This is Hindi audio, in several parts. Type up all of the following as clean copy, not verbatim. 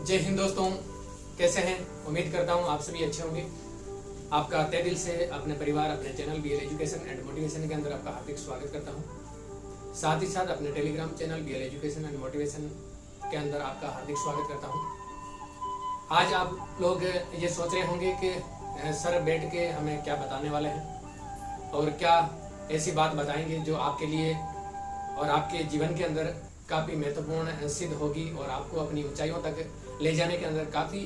जय हिंद दोस्तों, कैसे हैं? उम्मीद करता हूँ आप सभी अच्छे होंगे। आपका तहे दिल से अपने परिवार, अपने channel BL education and motivation के अंदर आपका हार्दिक स्वागत करता हूँ। साथ ही साथ अपने Telegram channel BL education and motivation के अंदर आपका हार्दिक स्वागत करता हूँ। आज आप लोग ये सोच रहे होंगे कि सर बैठ के हमें क्या बताने वाले हैं और क्या ऐसी बात बताएंगे जो आपके लिए और आपके जीवन के अंदर काफ़ी महत्वपूर्ण सिद्ध होगी और आपको अपनी ऊंचाइयों तक ले जाने के अंदर काफ़ी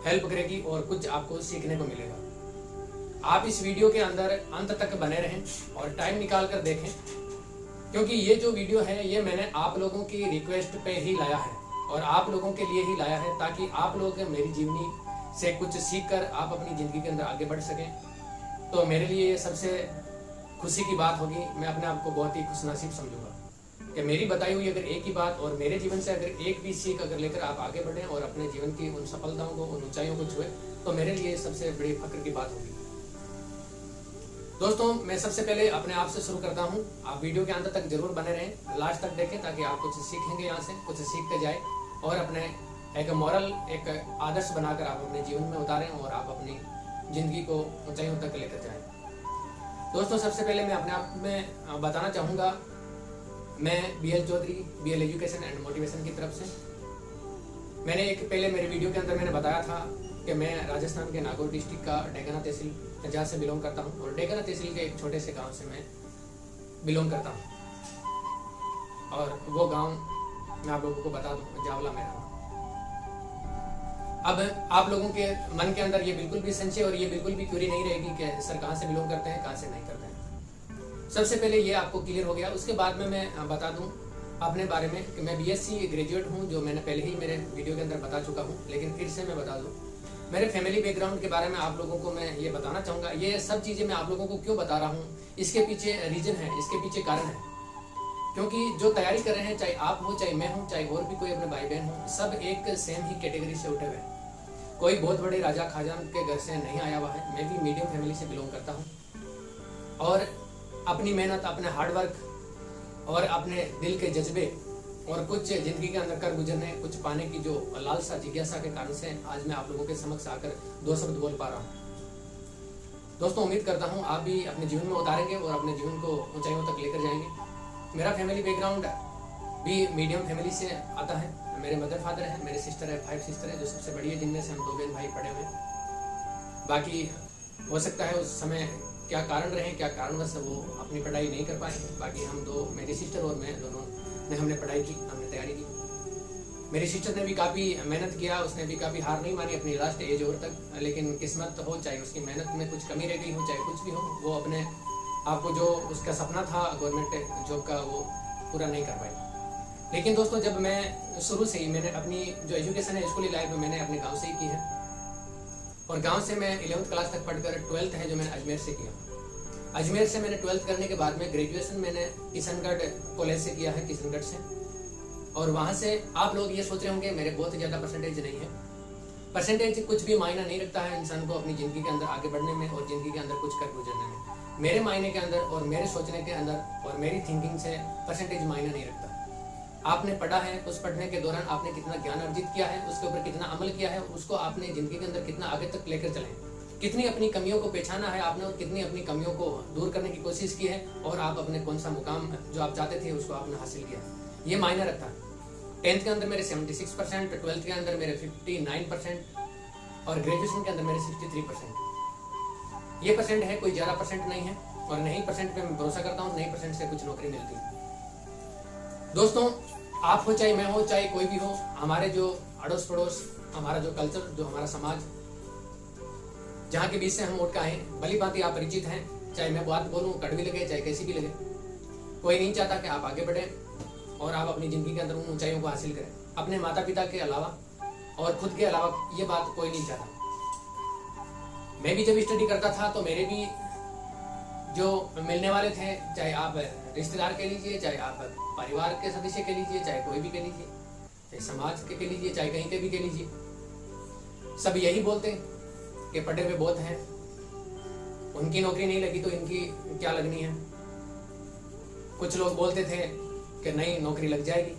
हेल्प करेगी और कुछ आपको सीखने को मिलेगा। आप इस वीडियो के अंदर अंत तक बने रहें और टाइम निकाल कर देखें, क्योंकि ये जो वीडियो है ये मैंने आप लोगों की रिक्वेस्ट पे ही लाया है और आप लोगों के लिए ही लाया है, ताकि आप लोग मेरी जीवनी से कुछ सीख कर आप अपनी ज़िंदगी के अंदर आगे बढ़ सकें। तो मेरे लिए ये सबसे खुशी की बात होगी। मैं अपने आप को बहुत ही खुशनसीब समझूंगा कि मेरी बताई हुई अगर एक ही बात और मेरे जीवन से अगर एक भी सीख अगर लेकर आप आगे बढ़ें और अपने जीवन की उन सफलताओं को, उन ऊंचाइयों को छुए, तो मेरे लिए सबसे बड़ी फक्र की बात होगी। दोस्तों, मैं सबसे पहले अपने आप से शुरू करता हूं। आप वीडियो के अंत तक जरूर बने रहें, लास्ट तक देखें, ताकि आप कुछ सीखेंगे, यहाँ से कुछ सीखते जाए और अपने एक मॉरल, एक आदर्श बनाकर आप अपने जीवन में उतारें और आप अपनी जिंदगी को ऊंचाइयों तक लेकर जाएं। दोस्तों, सबसे पहले मैं अपने आप में बताना चाहूँगा, मैं BL Chaudhary, BL education and motivation की तरफ से मैंने एक पहले मेरे वीडियो के अंदर मैंने बताया था कि मैं राजस्थान के नागौर डिस्ट्रिक्ट का डेगाना तहसील जहाँ से बिलोंग करता हूँ और डेगाना तहसील के एक छोटे से गांव से मैं बिलोंग करता हूँ। और वो गांव मैं आप लोगों को बता दूँ, जावला मेरा नाम। अब आप लोगों के मन के अंदर ये बिल्कुल भी संशय और ये बिल्कुल भी क्यूरी नहीं रहेगी कि सर कहाँ से बिलोंग करते हैं, कहाँ से नहीं करते हैं। सबसे पहले ये आपको क्लियर हो गया। उसके बाद में मैं बता दूं अपने बारे में कि मैं बीएससी ग्रेजुएट हूं, जो मैंने पहले ही मेरे वीडियो के अंदर बता चुका हूं, लेकिन फिर से मैं बता दूं मेरे फैमिली बैकग्राउंड के बारे में आप लोगों को मैं ये बताना चाहूँगा। ये सब चीज़ें मैं आप लोगों को क्यों बता रहा हूँ, इसके पीछे रीजन है, इसके पीछे कारण है। क्योंकि जो तैयारी कर रहे हैं, चाहे आप हो, चाहे मैं हूँ, चाहे और भी कोई अपने भाई बहन हो, सब एक सेम ही कैटेगरी से उठे हुए हैं। कोई बहुत बड़े राजा खाजान के घर से नहीं आया हुआ है। मैं भी मीडियम फैमिली से बिलोंग करता हूँ और अपनी मेहनत, अपने हार्डवर्क और अपने दिल के जज्बे और कुछ जिंदगी के अंदर कर गुजरने, कुछ पाने की जो लालसा, जिज्ञासा के कारण से आज मैं आप लोगों के समक्ष आकर दो शब्द बोल पा रहा हूँ। दोस्तों, उम्मीद करता हूँ आप भी अपने जीवन में उतारेंगे और अपने जीवन को ऊंचाइयों तक लेकर जाएंगे। मेरा फैमिली बैकग्राउंड भी मीडियम फैमिली से आता है। मेरे मदर फादर है, मेरे सिस्टर है, 5 सिस्टर है, जो सबसे बड़ी है, जिनमें से हम 2 बहन भाई पड़े हुए हैं। बाकी हो सकता है उस समय क्या कारण रहे, क्या कारणवश वो अपनी पढ़ाई नहीं कर पाए। बाकी हम दो, मेरी सिस्टर और मैं, दोनों ने हमने पढ़ाई की, हमने तैयारी की। मेरी सिस्टर ने भी काफ़ी मेहनत किया, उसने भी काफ़ी हार नहीं मानी अपनी लास्ट एज ओवर तक, लेकिन किस्मत हो, चाहे उसकी मेहनत में कुछ कमी रह गई हो, चाहे कुछ भी हो, वो अपने आपको जो उसका सपना था गवर्नमेंट जॉब का, वो पूरा नहीं कर पाई। लेकिन दोस्तों, जब मैं शुरू से ही मैंने अपनी जो एजुकेशन है, स्कूली लाइफ में मैंने अपने गाँव से ही की है और गांव से मैं 11th क्लास तक पढ़कर 12th है जो मैंने अजमेर से किया। अजमेर से मैंने 12th करने के बाद में ग्रेजुएशन मैंने किशनगढ़ कॉलेज से किया है, किशनगढ़ से। और वहाँ से आप लोग ये सोच रहे होंगे मेरे बहुत ज़्यादा परसेंटेज नहीं है। परसेंटेज कुछ भी मायना नहीं रखता है इंसान को अपनी ज़िंदगी के अंदर आगे बढ़ने में और ज़िंदगी के अंदर कुछ कर गुजरने में। मेरे मायने के अंदर और मेरे सोचने के अंदर और मेरी थिंकिंग से परसेंटेज मायना नहीं रखता। आपने पढ़ा है, उस पढ़ने के दौरान आपने कितना ज्ञान अर्जित किया है, उसके ऊपर कितना अमल किया है, उसको आपने जिंदगी के अंदर कितना आगे तक लेकर चले, कितनी अपनी कमियों को पहचाना है आपने और कितनी अपनी कमियों को दूर करने की कोशिश की है और आप अपने कौन सा मुकाम जो आप चाहते थे उसको आपने हासिल किया, ये मायने रखता है। 10th के अंदर मेरे 76%, 12th के अंदर मेरे 59% और ग्रेजुएशन के अंदर मेरे 63%। ये परसेंट है, कोई ज़्यादा परसेंट नहीं है और नहीं परसेंट पे मैं भरोसा करता हूँ, नहीं परसेंट से कुछ नौकरी मिलती है। दोस्तों, आप हो, चाहे मैं हो, चाहे कोई भी हो, हमारे जो अड़ोस पड़ोस, हमारा जो कल्चर, जो हमारा समाज, जहाँ के बीच से हम उठ के आए, भली भांति आप परिचित हैं। चाहे मैं बात बोलूँ कड़वी लगे, चाहे कैसी भी लगे, कोई नहीं चाहता कि आप आगे बढ़ें और आप अपनी ज़िंदगी के अंदर उन ऊंचाइयों को हासिल करें। अपने माता पिता के अलावा और खुद के अलावा ये बात कोई नहीं चाहता। मैं भी जब स्टडी करता था तो मेरे भी जो मिलने वाले थे, चाहे आप रिश्तेदार कह लीजिए, चाहे आप परिवार के सदस्य कह लीजिए, चाहे कोई भी कह लीजिए, चाहे समाज के कह लीजिए, चाहे कहीं के भी कह लीजिए, सब यही बोलते कि पढ़े हुए बहुत हैं, उनकी नौकरी नहीं लगी तो इनकी क्या लगनी है। कुछ लोग बोलते थे कि नहीं, नौकरी लग जाएगी।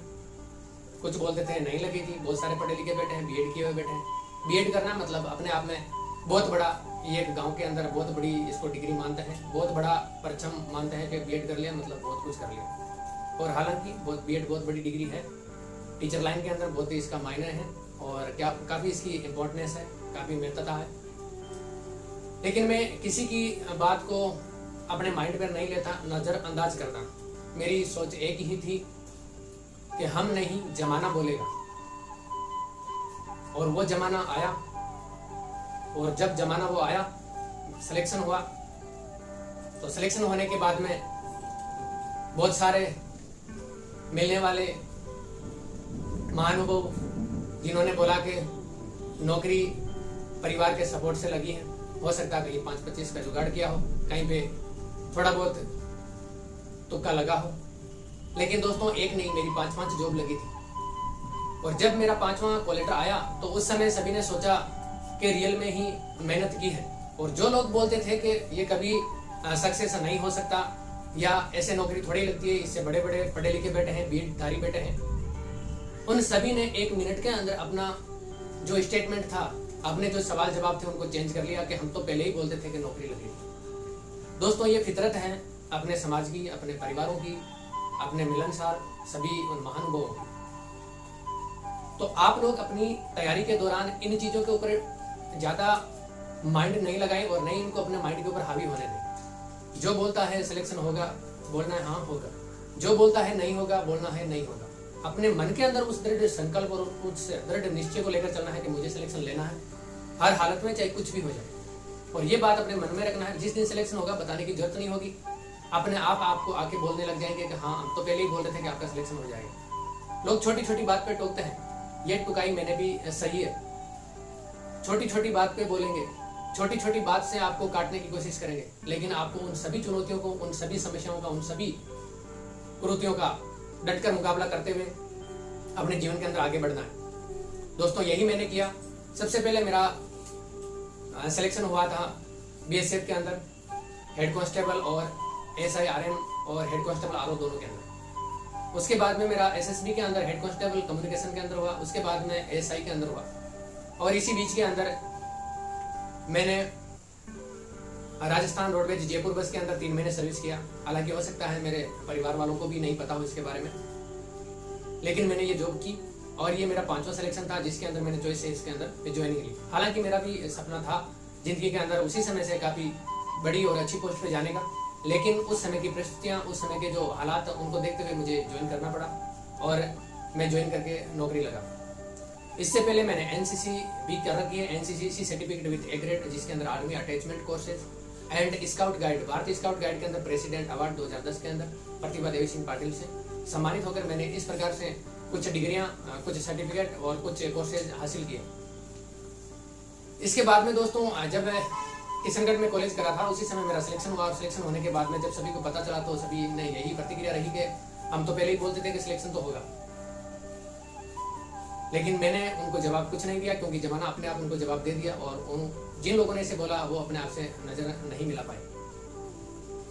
कुछ बोलते थे नहीं लगी थी। बहुत सारे पढ़े लिखे बैठे हैं, बीएड किए हुए बैठे हैं। बीएड करना मतलब अपने आप में बहुत बड़ा, ये एक गांव के अंदर बहुत बड़ी इसको डिग्री मानते हैं, बहुत बड़ा परचम मानते हैं कि बीएड कर लिया मतलब बहुत कुछ कर लिया। और हालांकि बीएड बहुत बड़ी डिग्री है, टीचर लाइन के अंदर बहुत ही इसका मायने है और क्या काफ़ी इसकी इम्पोर्टेंस है, काफ़ी महत्वता है। लेकिन मैं किसी की बात को अपने माइंड पर नहीं लेता, नज़रअंदाज करता। मेरी सोच एक ही थी कि हम नहीं, जमाना बोलेगा। और वो जमाना आया, और जब जमाना वो आया, सिलेक्शन हुआ। तो सिलेक्शन होने के बाद में बहुत सारे मिलने वाले महानुभव जिन्होंने बोला कि नौकरी परिवार के सपोर्ट से लगी है, हो सकता है कहीं 5-25 का जुगाड़ किया हो, कहीं पे थोड़ा बहुत तुक्का लगा हो। लेकिन दोस्तों एक नहीं, मेरी 5 जॉब लगी थी। और जब मेरा 5वां कॉल लेटर आया तो उस समय सभी ने सोचा कि रियल में ही मेहनत की है। और जो लोग बोलते थे कि ये कभी सक्सेस नहीं हो सकता या ऐसे नौकरी थोड़ी लगती है, इससे बड़े बड़े पढ़े लिखे बैठे हैं, बीएड धारी बैठे हैं, उन सभी ने 1 मिनट के अंदर अपना जो स्टेटमेंट था, अपने जो सवाल जवाब थे उनको चेंज कर लिया कि हम तो पहले ही बोलते थे कि नौकरी लगेगी। दोस्तों ये फितरत है अपने समाज की, अपने परिवारों की, अपने मिलनसार सभी उन महानुभवों की। तो आप लोग अपनी तैयारी के दौरान इन चीज़ों के ऊपर ज़्यादा माइंड नहीं लगाएं और नहीं इनको अपने माइंड के ऊपर हावी होने दें। जो बोलता है सिलेक्शन होगा, बोलना है हाँ होगा। जो बोलता है नहीं होगा, बोलना है नहीं होगा। अपने मन के अंदर उस दृढ़ संकल्प और उस दृढ़ निश्चय को लेकर चलना है कि मुझे सिलेक्शन लेना है हर हालत में, चाहे कुछ भी हो जाए। और ये बात अपने मन में रखना है। जिस दिन सिलेक्शन होगा बताने की जरूरत नहीं होगी, अपने आप आपको आके बोलने लग जाएंगे कि हाँ हम तो पहले ही बोल रहे थे कि आपका सिलेक्शन हो जाएगा। लोग छोटी छोटी बात पे टोकते हैं, ये टुकाई मैंने भी सही है। छोटी छोटी बात पे बोलेंगे, छोटी छोटी बात से आपको काटने की कोशिश करेंगे, लेकिन आपको उन सभी चुनौतियों को, उन सभी समस्याओं का, उन सभी कुरीतियों का डटकर मुकाबला करते हुए अपने जीवन के अंदर आगे बढ़ना है। दोस्तों यही मैंने किया। सबसे पहले मेरा सिलेक्शन हुआ था बीएसएफ के अंदर, हेड कांस्टेबल और एसआई आरएम और हेड कांस्टेबल आरओ दोनों के अंदर। उसके बाद में मेरा एसएसबी के अंदर हेड कांस्टेबल कम्युनिकेशन के अंदर हुआ। उसके बाद में एसआई के अंदर हुआ। और इसी बीच के अंदर मैंने राजस्थान रोडवेज जयपुर बस के अंदर 3 महीने सर्विस किया। हालांकि हो सकता है मेरे परिवार वालों को भी नहीं पता हो इसके बारे में, लेकिन मैंने ये जॉब की और ये मेरा 5वां सिलेक्शन था जिसके अंदर मैंने चॉइस से इसके अंदर ज्वाइनिंग ली। हालांकि मेरा भी सपना था जिंदगी के अंदर उसी समय से काफ़ी बड़ी और अच्छी पोस्ट पे जाने का, लेकिन उस समय की परिस्थितियाँ, उस समय के जो हालात, उनको देखते हुए मुझे ज्वाइन करना पड़ा और मैं ज्वाइन करके नौकरी लगा। इससे पहले मैंने एनसीसी भी कर रखी है, NCC certificate with A grade, जिसके अंदर army attachment courses and scout guide, भारतीय स्काउट गाइड के अंदर प्रेसिडेंट अवार्ड 2010 के अंदर प्रतिभा देवी सिंह पाटिल से सम्मानित होकर मैंने इस प्रकार से कुछ डिग्रियां, कुछ सर्टिफिकेट और कुछ कोर्सेज हासिल किए। इसके बाद में दोस्तों जब किशनगढ़ में कॉलेज करा था, उसी समय मेरा सिलेक्शन हुआ। और सिलेक्शन होने के बाद में जब सभी को पता चला तो सभी ने यही प्रतिक्रिया रही कि हम तो पहले ही बोलते थे कि सिलेक्शन तो होगा, लेकिन मैंने उनको जवाब कुछ नहीं दिया क्योंकि जमाना अपने आप उनको जवाब दे दिया। और उन जिन लोगों ने इसे बोला वो अपने आप से नजर नहीं मिला पाए।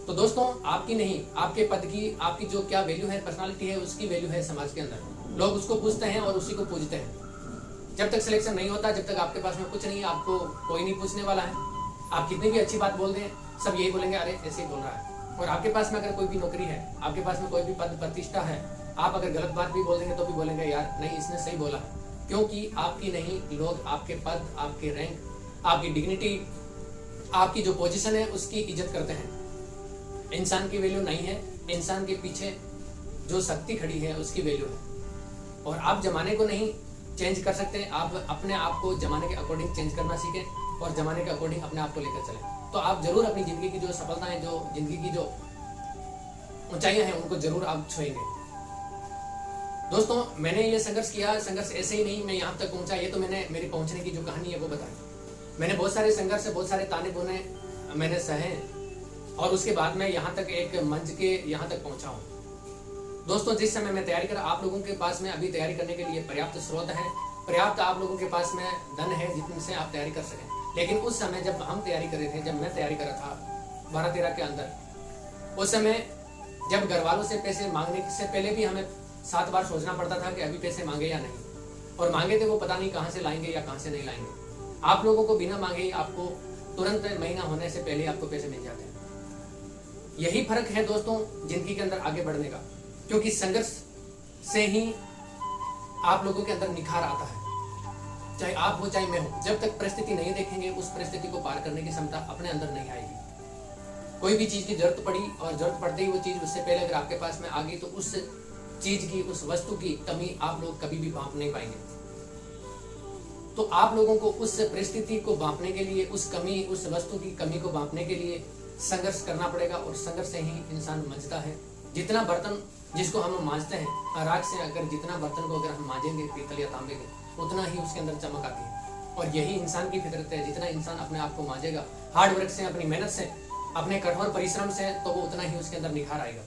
तो दोस्तों आपकी नहीं, आपके पद की, आपकी जो क्या वैल्यू है, पर्सनालिटी है, उसकी वैल्यू है समाज के अंदर। लोग उसको पूछते हैं और उसी को पूजते हैं। जब तक सिलेक्शन नहीं होता, जब तक आपके पास में कुछ नहीं है, आपको कोई नहीं पूछने वाला है। आप कितनी भी अच्छी बात बोल दें, सब यही बोलेंगे अरे ऐसे ही बोल रहा है। और आपके पास में अगर कोई भी नौकरी है, आपके पास में कोई भी पद प्रतिष्ठा है, आप अगर गलत बात भी बोल देंगे तो भी बोलेंगे यार नहीं इसने सही बोला, क्योंकि आपकी नहीं, लोग आपके पद, आपके रैंक, आपकी डिग्निटी, आपकी जो पोजीशन है उसकी इज्जत करते हैं। इंसान की वैल्यू नहीं है, इंसान के पीछे जो शक्ति खड़ी है उसकी वैल्यू है। और आप जमाने को नहीं चेंज कर सकते, आप अपने आप को जमाने के अकॉर्डिंग चेंज करना सीखें और जमाने के अकॉर्डिंग अपने आप को लेकर चलें। तो आप जरूर अपनी जिंदगी की जो सफलताएं, जो जिंदगी की जो ऊंचाइयां हैं, उनको जरूर आप छुएंगे। दोस्तों मैंने ये संघर्ष किया, संघर्ष ऐसे ही नहीं मैं यहाँ तक पहुंचा, ये तो मैंने मेरी पहुंचने की जो कहानी है वो बताई। मैंने बहुत सारे संघर्ष, बहुत सारे ताने बोने मैंने सहे और उसके बाद मैं यहाँ तक एक मंच के यहाँ तक पहुंचा हूँ। दोस्तों जिस समय मैं तैयारी कर, आप लोगों के पास में अभी तैयारी करने के लिए पर्याप्त स्रोत है, पर्याप्त आप लोगों के पास में धन है जिनसे आप तैयारी कर सकें। लेकिन उस समय जब हम तैयारी कर रहे थे, जब मैं तैयारी कर रहा था 12-13 के अंदर, उस समय जब घर वालों से पैसे मांगने से पहले भी हमें 7 बार सोचना पड़ता था कि अभी पैसे मांगे या नहीं, और मांगे थे वो पता नहीं कहाँ से लाएंगे या कहाँ से नहीं लाएंगे। आप लोगों को बिना मांगे ही आपको तुरंत महीना होने से पहले आपको पैसे मिल जाते हैं। यही फर्क है दोस्तों जिंदगी के अंदर आगे बढ़ने का, क्योंकि संघर्ष से ही आप लोगों के अंदर निखार आता है। चाहे आप हो चाहे मैं हो, जब तक परिस्थिति नहीं देखेंगे उस परिस्थिति को पार करने की क्षमता अपने अंदर नहीं आएगी। कोई भी चीज की जरूरत पड़ी और जरूरत पड़ते ही वो चीज उससे पहले अगर आपके पास में आ गई तो उस चीज की, उस वस्तु की कमी आप लोग कभी भी भांप नहीं पाएंगे। तो आप लोगों को उस परिस्थिति को भांपने के लिए, उस कमी, उस वस्तु की कमी को भांपने के लिए संघर्ष करना पड़ेगा, और संघर्ष से ही इंसान मंजता है। जितना बर्तन जिसको हम मांजते हैं, राख से अगर जितना बर्तन को अगर हम मांजेंगे पीतल या तांबे के, उतना ही उसके अंदर चमक आती है। और यही इंसान की फितरत है, जितना इंसान अपने आप को मांजेगा हार्ड वर्क से, अपनी मेहनत से, अपने कठोर परिश्रम से, तो वो उतना ही उसके अंदर निखार आएगा।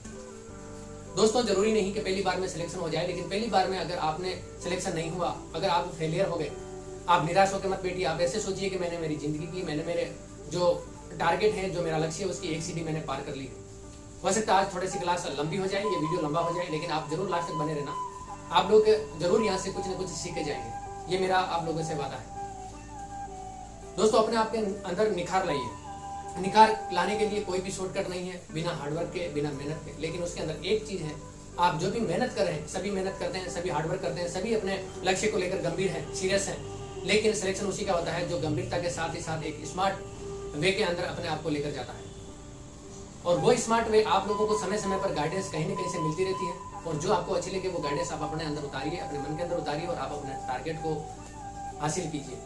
दोस्तों जरूरी नहीं कि पहली बार में सिलेक्शन हो जाए, लेकिन पहली बार में अगर आपने सिलेक्शन नहीं हुआ, अगर आप फेलियर हो गए, आप निराश होकर मत बैठिए। आप ऐसे सोचिए कि मैंने मेरी जिंदगी की, मैंने मेरे जो टारगेट है, जो मेरा लक्ष्य है, उसकी एक सीढ़ी मैंने पार कर ली है। हो सकता है आज थोड़ी सी क्लास लंबी हो जाए, ये वीडियो लंबा हो जाए, लेकिन आप जरूर लास्ट तक बने रहना। आप लोग जरूर यहाँ से कुछ न कुछ सीख के जाएंगे, ये मेरा आप लोगों से वादा है। दोस्तों अपने आप के अंदर निखार लाइए। निखार लाने के लिए कोई भी शॉर्टकट नहीं है, बिना हार्डवर्क के, बिना मेहनत के। लेकिन उसके अंदर एक चीज है, आप जो भी मेहनत कर रहे हैं, सभी मेहनत करते हैं, सभी हार्डवर्क करते हैं, सभी अपने लक्ष्य को लेकर गंभीर है, सीरियस है, लेकिन सिलेक्शन उसी का होता है जो गंभीरता के साथ ही साथ एक स्मार्ट वे के अंदर अपने आप को लेकर जाता है। और वो स्मार्ट वे आप लोगों को समय समय पर गाइडेंस कहीं न कहीं से मिलती रहती है, और जो आपको अच्छी लगे वो गाइडेंस आप अपने अंदर उतारिए, अपने मन के अंदर उतारिए, और आप अपने टारगेट को हासिल कीजिए।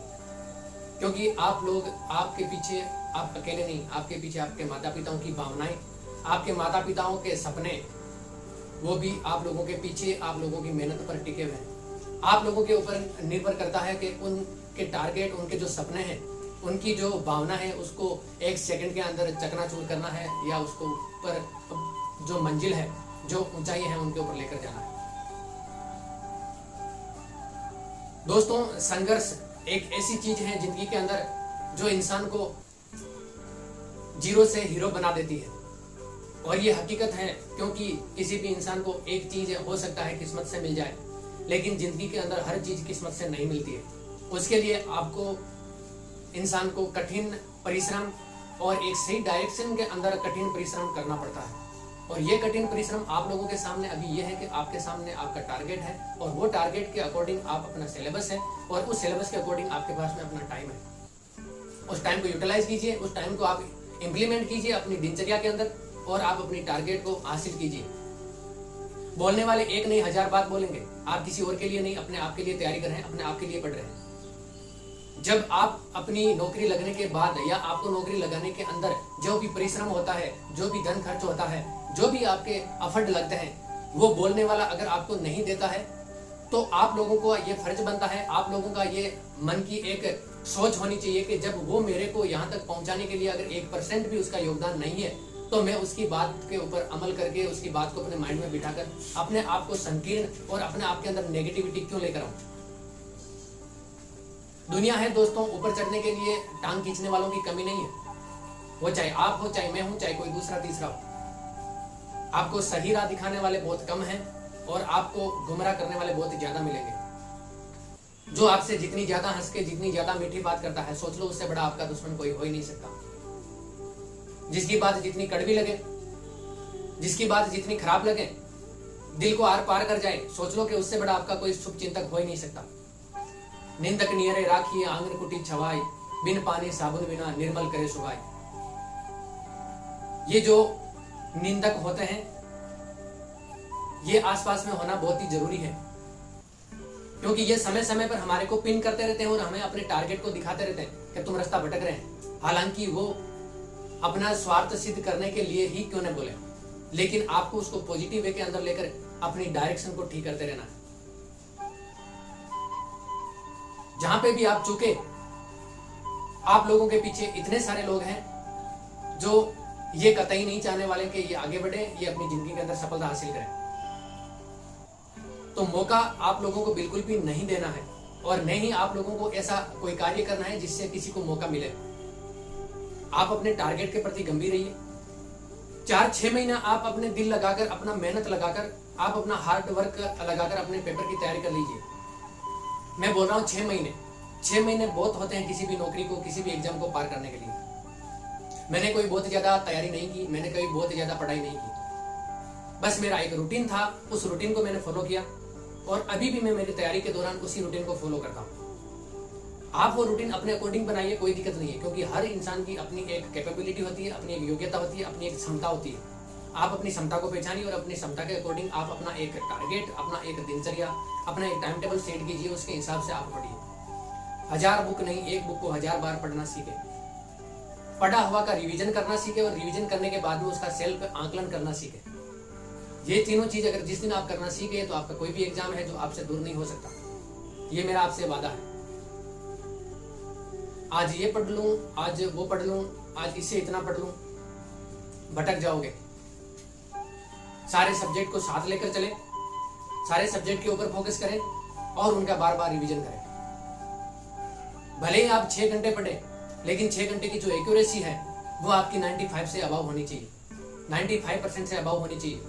क्योंकि आप लोग, आपके पीछे आप अकेले नहीं, आपके पीछे आपके माता पिताओं की भावनाएं, आपके माता पिताओं के सपने, वो भी आप लोगों के पीछे आप लोगों की मेहनत पर टिके हुए हैं। आप लोगों के ऊपर निर्भर करता है कि उनके टारगेट, उनके जो सपने हैं, उनकी जो भावना है, उसको 1 सेकंड के अंदर चकनाचूर करना है, या उसको ऊपर जो मंजिल है, जो ऊंचाई है, उनके ऊपर लेकर जाना है। दोस्तों संघर्ष एक ऐसी चीज है जिंदगी के अंदर जो इंसान को जीरो से हीरो बना देती है, और ये हकीकत है। क्योंकि किसी भी इंसान को एक चीज हो सकता है किस्मत से मिल जाए, लेकिन जिंदगी के अंदर हर चीज किस्मत से नहीं मिलती है। उसके लिए आपको, इंसान को कठिन परिश्रम और एक सही डायरेक्शन के अंदर कठिन परिश्रम करना पड़ता है। और ये कठिन परिश्रम आप लोगों के सामने अभी ये है कि आपके सामने आपका टारगेट है, और वो टारगेट के अकॉर्डिंग आप अपना सिलेबस है, और उस सिलेबस के अकॉर्डिंग आपके पास में अपना टाइम है। उस टाइम को यूटिलाइज कीजिए, उस टाइम को आप इंप्लीमेंट कीजिए अपनी दिनचर्या के अंदर, और आप अपनी टारगेट को हासिल कीजिए। बोलने वाले एक नहीं 1000 बात बोलेंगे, आप किसी और के लिए नहीं, अपने आप के लिए तैयारी कर रहे हैं, अपने आप के लिए पढ़ रहे हैं। जब आप अपनी नौकरी लगने के बाद, या आपको नौकरी लगाने के अंदर जो भी परिश्रम होता है, जो भी धन खर्च होता है, जो भी आपके एफर्ट लगते हैं, वो बोलने वाला अगर आपको नहीं देता है, तो आप लोगों को ये फर्ज बनता है, आप लोगों का ये मन की एक सोच होनी चाहिए कि जब वो मेरे को यहाँ तक पहुंचाने के लिए अगर 1% भी उसका योगदान नहीं है, तो मैं उसकी बात के ऊपर अमल करके, उसकी बात को अपने माइंड में बिठाकर अपने आप को संकीर्ण और अपने आप के अंदर नेगेटिविटी क्यों लेकर आऊं। दुनिया है दोस्तों, ऊपर चढ़ने के लिए टांग खींचने वालों की कमी नहीं है। वो चाहे आप हो, चाहे मैं हूं, चाहे कोई दूसरा तीसरा हो। आपको सही राह दिखाने वाले बहुत कम हैं, और आपको गुमराह करने वाले बहुत ज्यादा मिलेंगे। जो आपसे जितनी ज्यादा हंस के, जितनी ज्यादा मीठी बात करता है, सोच लो उससे बड़ा आपका दुश्मन कोई हो ही नहीं सकता। जिसकी बात जितनी कड़वी लगे, जिसकी बात जितनी खराब लगे, दिल को आर पार कर जाए, सोच लो कि उससे बड़ा आपका कोई शुभ चिंतक हो ही नहीं सकता। निंदक नियरे राखिए आंगन कुटी छवाई, बिन पानी साबुन बिना निर्मल करे सुभाई। ये जो निंदक होते हैं, ये आसपास में होना बहुत ही जरूरी है, क्योंकि ये समय समय पर हमारे को पिन करते रहते हैं और हमें अपने टारगेट को दिखाते रहते हैं कि तुम रास्ता भटक रहे हैं। हालांकि वो अपना स्वार्थ सिद्ध करने के लिए ही क्यों न बोले, लेकिन आपको उसको पॉजिटिव वे के अंदर लेकर अपनी डायरेक्शन को ठीक करते रहना है। जहां पे भी आप चुके, आप लोगों के पीछे इतने सारे लोग हैं जो ये कतई नहीं चाहने वाले कि ये आगे बढ़े, ये अपनी जिंदगी के अंदर सफलता हासिल करें। तो मौका आप लोगों को बिल्कुल भी नहीं देना है, और नहीं ही आप लोगों को ऐसा कोई कार्य करना है जिससे किसी को मौका मिले। आप अपने टारगेट के प्रति गंभीर रहिए। 4-6 महीना आप अपने दिल लगाकर, अपना मेहनत लगाकर आप अपना हार्ड वर्क लगाकर अपने पेपर की तैयारी कर लीजिए। मैं बोल रहा हूँ 6 महीने, 6 महीने बहुत होते हैं किसी भी नौकरी को, किसी भी एग्जाम को पार करने के लिए। मैंने कोई बहुत ज्यादा तैयारी नहीं की, मैंने कोई बहुत ज्यादा पढ़ाई नहीं की, बस मेरा एक रूटीन था, उस रूटीन को मैंने फॉलो किया और अभी भी मैं मेरी तैयारी के दौरान उसी रूटीन को फॉलो करता हूँ। आप वो रूटीन अपने अकॉर्डिंग बनाइए, कोई दिक्कत नहीं है, क्योंकि हर इंसान की अपनी एक कैपेबिलिटी होती है, अपनी एक योग्यता होती है, अपनी एक क्षमता होती है। आप अपनी क्षमता को पहचानिए और अपनी क्षमता के अकॉर्डिंग आप अपना एक टारगेट, अपना एक दिनचर्या, अपना एक टाइम टेबल सेट कीजिए, उसके हिसाब से आप पढ़िए। 1000 बुक नहीं, एक बुक को 1000 बार पढ़ना सीखे, पढ़ा हुआ का रिवीजन करना सीखे और रिवीजन करने के बाद में उसका सेल्फ आंकलन करना सीखे। ये तीनों चीज अगर जिस दिन आप करना सीखे तो आपका कोई भी एग्जाम है जो आपसे दूर नहीं हो सकता। ये मेरा आपसे वादा है। आज ये पढ़ लूं, आज वो पढ़ लूं, आज इससे इतना पढ़ लूं, भटक जाओगे। सारे सब्जेक्ट को साथ लेकर चलें, सारे सब्जेक्ट के ऊपर फोकस करें और उनका बार बार रिवीजन करें। भले ही आप 6 घंटे पढ़ें, लेकिन 6 घंटे की जो एक्यूरेसी है वो आपकी 95 से अबव होनी चाहिए, 95% से अबव होनी चाहिए।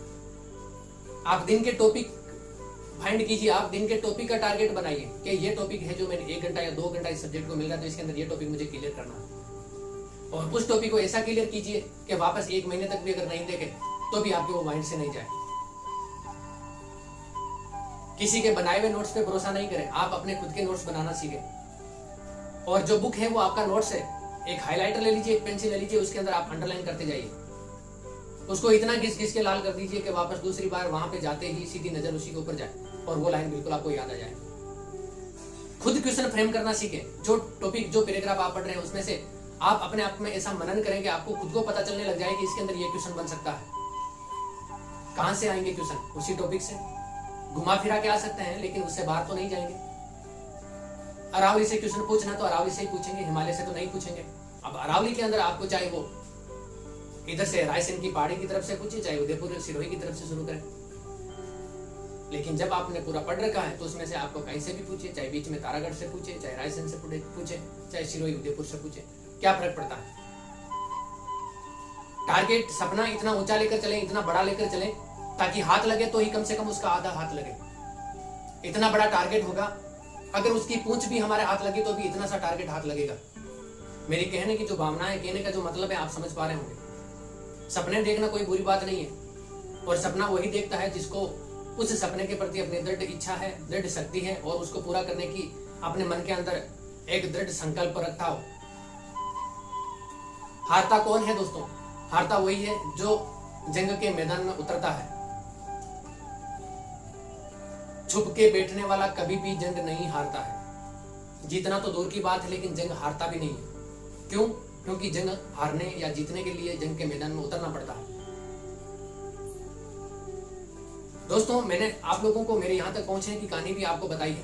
आप दिन के टॉपिक फाइंड कीजिए, आप दिन के टॉपिक का टारगेट बनाइए कि ये टॉपिक है जो मैंने 1 घंटा या 2 घंटा इस सब्जेक्ट को मिल रहा है, तो इसके अंदर ये टॉपिक मुझे क्लियर करना है। और उस टॉपिक को ऐसा क्लियर कीजिए कि वापस 1 महीने तक भी अगर नहीं देखे तो भी आपके वो माइंड से नहीं जाए। किसी के बनाए हुए नोट्स पे भरोसा नहीं करें, आप अपने खुद के नोट्स बनाना सीखें। और जो बुक है वो आपका नोट्स है, एक हाइलाइटर ले लीजिए, एक पेंसिल ले लीजिए, उसके अंदर आप अंडरलाइन करते जाइए, उसको इतना घिस घिस के लाल कर दीजिए कि वापस दूसरी बार वहां पे जाते ही सीधी नजर उसी के ऊपर जाए और वो लाइन बिल्कुल आपको याद आ जाए। खुद क्वेश्चन फ्रेम करना सीखें। जो टॉपिक, जो पैराग्राफ आप पढ़ रहे हैं उसमें से आप अपने आप में ऐसा मनन करें कि आपको खुद को पता चलने लग जाए कि इसके अंदर ये क्वेश्चन बन सकता है। कहां से आएंगे क्वेश्चन? उसी टॉपिक से घुमा फिरा के आ सकते हैं, लेकिन उससे बाहर तो नहीं जाएंगे। अरावली से क्वेश्चन पूछना तो अरावली से ही पूछेंगे, हिमालय से तो नहीं पूछेंगे। अब अरावली के अंदर आपको चाहे वो इधर से रायसेन की पहाड़ी की तरफ से पूछे, चाहे उदयपुर सिरोही की तरफ से शुरू करें, लेकिन जब आपने पूरा पढ़ रखा है तो उसमें से आपको कहीं से भी पूछे, चाहे बीच में तारागढ़ से पूछे, चाहे रायसेन से पूछे, चाहे सिरोही उदयपुर से पूछे, क्या फर्क पड़ता है? टारगेट, सपना इतना ऊंचा लेकर चले, इतना बड़ा लेकर चले ताकि हाथ लगे तो ही कम से कम उसका आधा हाथ लगे। इतना बड़ा टारगेट होगा, अगर उसकी पूंछ भी हमारे हाथ लगे तो भी इतना सा टारगेट हाथ लगेगा। मेरी कहने की जो भावना है, कहने का जो मतलब है, आप समझ पा रहे होंगे। सपने देखना कोई बुरी बात नहीं है, और सपना वही देखता है जिसको उस सपने के प्रति अपनी दृढ़ इच्छा है, दृढ़ शक्ति है और उसको पूरा करने की अपने मन के अंदर एक दृढ़ संकल्प रखता हो। हारता कौन है दोस्तों? हारता वही है जो जंग के मैदान में उतरता है। छुप के बैठने वाला कभी भी जंग नहीं हारता है। जीतना तो दूर की बात है, लेकिन जंग हारता भी नहीं है। क्यों? क्योंकि जंग हारने या जीतने के लिए जंग के मैदान में उतरना पड़ता है। दोस्तों, मैंने आप लोगों को मेरे यहाँ तक पहुंचने की कहानी भी आपको बताई है,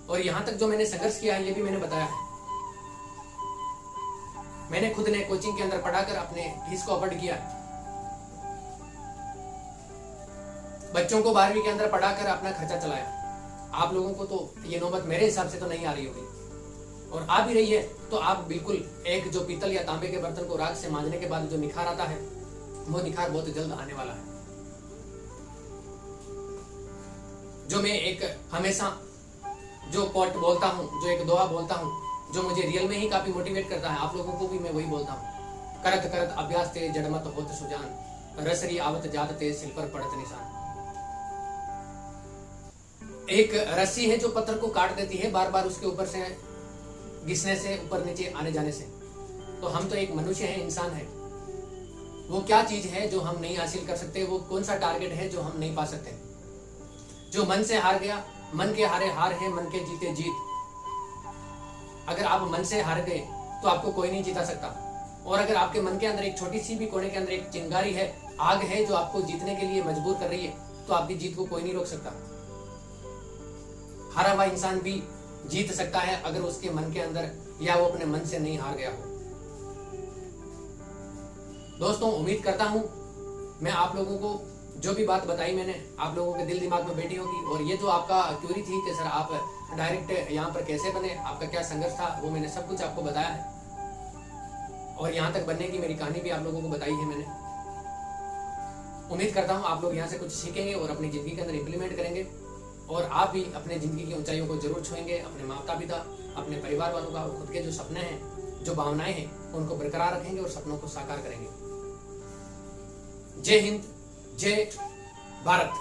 और यहाँ तक जो मैंने संघर्ष किया है ये भी मैंने बताया है। मैंने खुद ने कोचिंग के अंदर पढ़ाकर अपने फीस को अफोर्ड किया, बच्चों को 12वीं के अंदर पढ़ाकर अपना खर्चा चलाया। आप लोगों को तो ये नौबत मेरे हिसाब से तो नहीं आ रही होगी, और आ भी रही है तो आप बिल्कुल एक जो पीतल या तांबे के बर्तन को राख से मांजने के बाद जो निखार आता है, वो निखार बहुत जल्द आने वाला है। जो मैं एक हमेशा जो कोट बोलता हूँ, जो एक दोहा बोलता हूँ, जो मुझे रियल में ही काफी मोटिवेट करता है, आप लोगों को भी मैं वही बोलता हूँ। करत करत अभ्यास ते जड़मत होत सुजान, रसरी आवत जात ते सिल पर पड़त निशान। एक रस्सी है जो पत्थर को काट देती है बार बार उसके ऊपर से घिसने से, ऊपर नीचे आने जाने से। तो हम तो एक मनुष्य है, इंसान है। वो क्या चीज है जो हम नहीं हासिल कर सकते? वो कौन सा टारगेट है जो हम नहीं पा सकते? जो मन से हार गया, मन के हारे हार है, मन के जीते जीत। अगर आप मन से हार गए तो आपको कोई नहीं जीता सकता, और अगर आपके मन के अंदर एक छोटी सी भी कोने के अंदर एक चिंगारी है, आग है जो आपको जीतने के लिए मजबूर कर रही है, तो आपकी जीत को कोई नहीं रोक सकता। हारा हुआ इंसान भी जीत सकता है अगर उसके मन के अंदर या वो अपने मन से नहीं हार गया हो। दोस्तों, उम्मीद करता हूं मैं आप लोगों को जो भी बात बताई मैंने आप लोगों के दिल दिमाग में बैठी होगी, और ये जो आपका क्यूरी थी कि सर आप डायरेक्ट यहाँ पर कैसे बने, आपका क्या संघर्ष था, वो मैंने सब कुछ आपको बताया है, और यहाँ तक बनने की मेरी कहानी भी आप लोगों को बताई है मैंने। उम्मीद करता हूँ आप लोग यहाँ से कुछ सीखेंगे और अपनी ज़िंदगी के अंदर इम्प्लीमेंट करेंगे और आप भी अपने ज़िंदगी की ऊंचाइयों को जरूर छुएंगे। अपने माता पिता, अपने परिवार वालों का, खुद के जो सपने हैं, जो भावनाएं हैं, उनको बरकरार रखेंगे और सपनों को साकार करेंगे। जय हिंद, जय भारत।